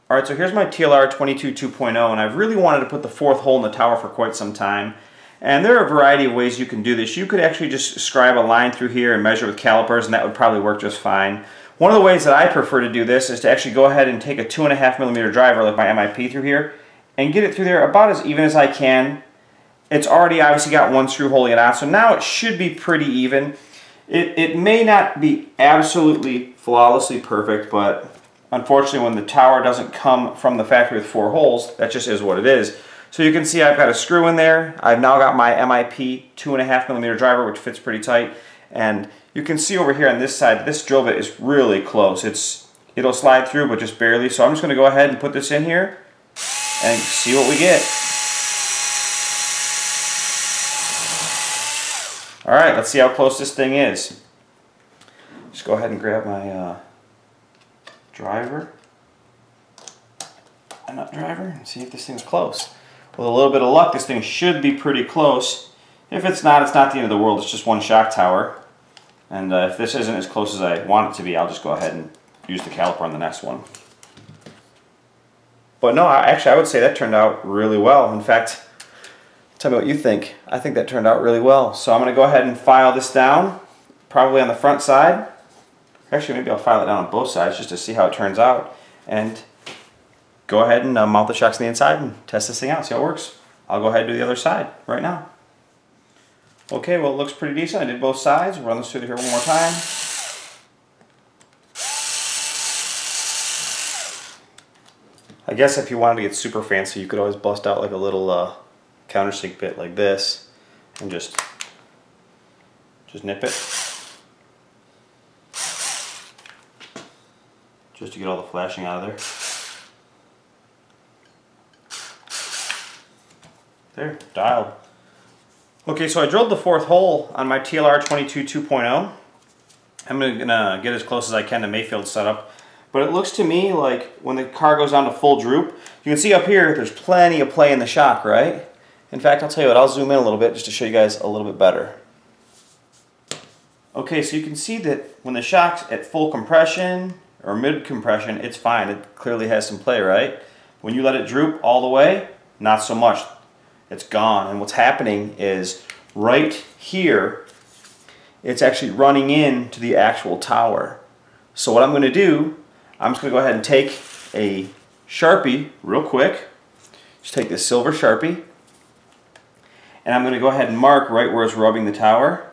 All right, so here's my TLR 22 2.0, and I've really wanted to put the fourth hole in the tower for quite some time. And there are a variety of ways you can do this. You could actually just scribe a line through here and measure with calipers, and that would probably work just fine. One of the ways that I prefer to do this is to actually go ahead and take a 2.5mm driver, like my MIP through here, and get it through there about as even as I can. It's already obviously got one screw holding it out, so now it should be pretty even. It may not be absolutely flawlessly perfect, but unfortunately when the tower doesn't come from the factory with 4 holes, that just is what it is. So you can see I've got a screw in there. I've now got my MIP 2.5mm driver, which fits pretty tight. And you can see over here on this side, this drill bit is really close. It'll slide through, but just barely. So I'm just going to go ahead and put this in here and see what we get. All right, let's see how close this thing is. Just go ahead and grab my driver, and see if this thing's close. With a little bit of luck, this thing should be pretty close. If it's not the end of the world. It's just one shock tower. And if this isn't as close as I want it to be, I'll just go ahead and use the caliper on the next one. But no, actually I would say that turned out really well. In fact, tell me what you think. I think that turned out really well. So I'm going to go ahead and file this down, probably on the front side. Actually, maybe I'll file it down on both sides just to see how it turns out. And go ahead and mount the shocks on the inside and test this thing out, see how it works. I'll go ahead and do the other side right now. Okay, well it looks pretty decent. I did both sides. We'll run this through here one more time. I guess if you wanted to get super fancy, you could always bust out like a little countersink bit like this and just nip it. Just to get all the flashing out of there. There, dialed. Okay, so I drilled the 4th hole on my TLR 22 2.0. I'm gonna get as close as I can to Mayfield setup. But it looks to me like when the car goes down to full droop, you can see up here there's plenty of play in the shock, right? In fact, I'll tell you what, I'll zoom in a little bit just to show you guys a little bit better. Okay, so you can see that when the shock's at full compression or mid compression, it's fine. It clearly has some play, right? When you let it droop all the way, not so much. It's gone. And what's happening is right here, it's actually running into the actual tower. So what I'm going to do, I'm just going to go ahead and take a Sharpie real quick. Just take this silver Sharpie. And I'm going to go ahead and mark right where it's rubbing the tower.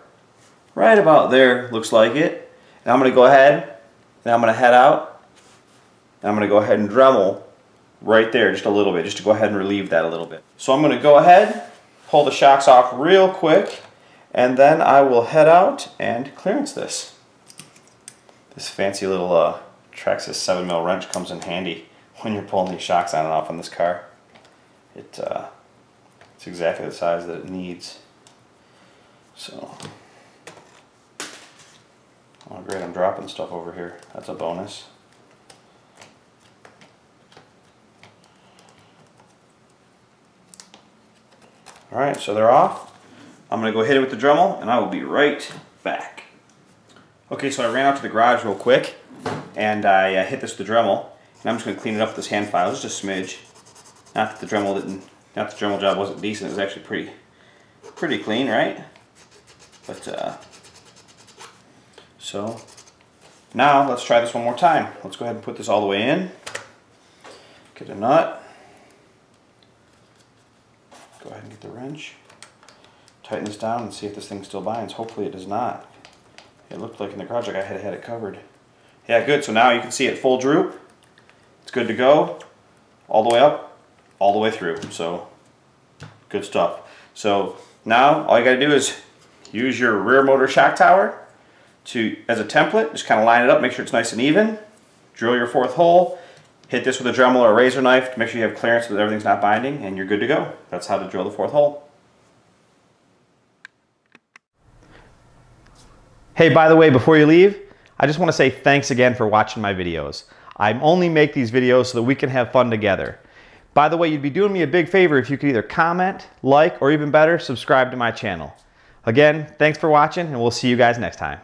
Right about there, looks like it. And I'm going to go ahead and I'm going to head out. And I'm going to go ahead and Dremel right there just a little bit, just to go ahead and relieve that a little bit. So I'm going to go ahead, pull the shocks off real quick, and then I will head out and clearance this. This fancy little Traxxas 7mm wrench comes in handy when you're pulling these shocks on and off on this car. It's exactly the size that it needs. So, oh great, I'm dropping stuff over here. That's a bonus. Alright, so they're off. I'm going to go hit it with the Dremel and I will be right back. Okay, so I ran out to the garage real quick and I hit this with the Dremel, and I'm just going to clean it up with this hand file, just a smidge. Not that the Dremel job wasn't decent, it was actually pretty clean, right? But so now let's try this one more time. Let's go ahead and put this all the way in. Get a nut. Go ahead and get the wrench. Tighten this down and see if this thing still binds. Hopefully it does not. It looked like in the garage like I had it covered. Yeah, good. So now you can see it full droop. It's good to go. All the way up, all the way through. So, good stuff. So now all you got to do is use your rear motor shock tower as a template. Just kind of line it up, make sure it's nice and even. Drill your 4th hole. Hit this with a Dremel or a razor knife to make sure you have clearance so that everything's not binding, and you're good to go. That's how to drill the 4th hole. Hey, by the way, before you leave, I just want to say thanks again for watching my videos. I only make these videos so that we can have fun together. By the way, you'd be doing me a big favor if you could either comment, like, or even better, subscribe to my channel. Again, thanks for watching, and we'll see you guys next time.